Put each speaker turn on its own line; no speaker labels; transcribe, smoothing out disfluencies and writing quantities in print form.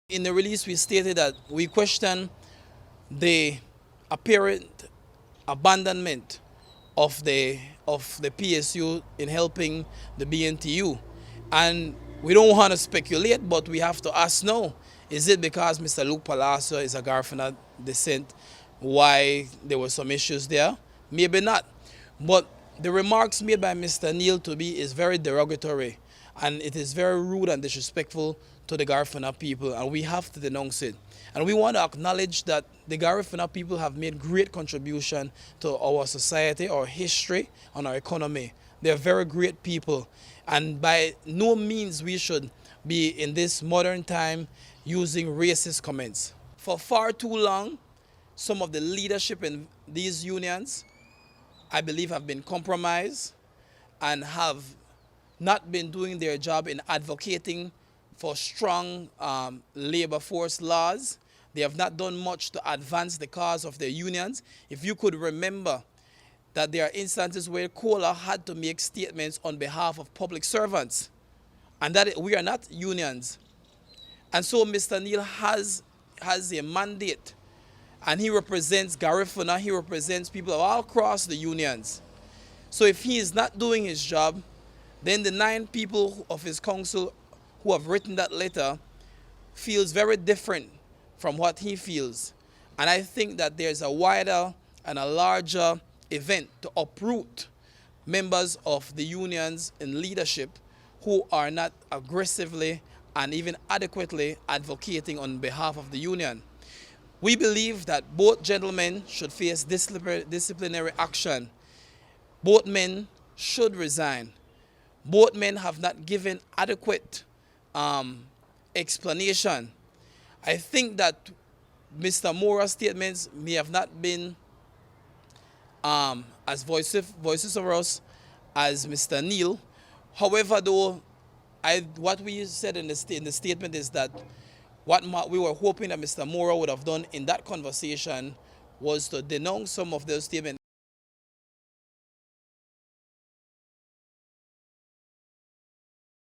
In the release, we stated that we question the apparent abandonment of the PSU in helping the BNTU. And we don't want to speculate, but we have to ask now, is it because Mr. Luke Palacio is a Garifuna descent why there were some issues there? Maybe not. But the remarks made by Mr. Neal to me is very derogatory, and it is very rude and disrespectful to the Garifuna people, and we have to denounce it. And we want to acknowledge that the Garifuna people have made great contribution to our society, our history, and our economy. They're very great people, and by no means we should be in this modern time using racist comments. For far too long, some of the leadership in these unions, I believe, have been compromised and have not been doing their job in advocating for strong labor force laws. They have not done much to advance the cause of their unions. If you could remember that there are instances where COLA had to make statements on behalf of public servants, and that we are not unions. And so Mr. Neal has a mandate, and he represents Garifuna, he represents people all across the unions. So if he is not doing his job, then the 9 people of his council who have written that letter feels very different from what he feels. And I think that there's a wider and a larger event to uproot members of the unions in leadership who are not aggressively and even adequately advocating on behalf of the union. We believe that both gentlemen should face disciplinary action. Both men should resign. Both men have not given adequate explanation. I think that Mr. Mora's statements may have not been as vociferous as Mr. Neal. However, though, what we said in the statement is that what we were hoping that Mr. Mora would have done in that conversation was to denounce some of those statements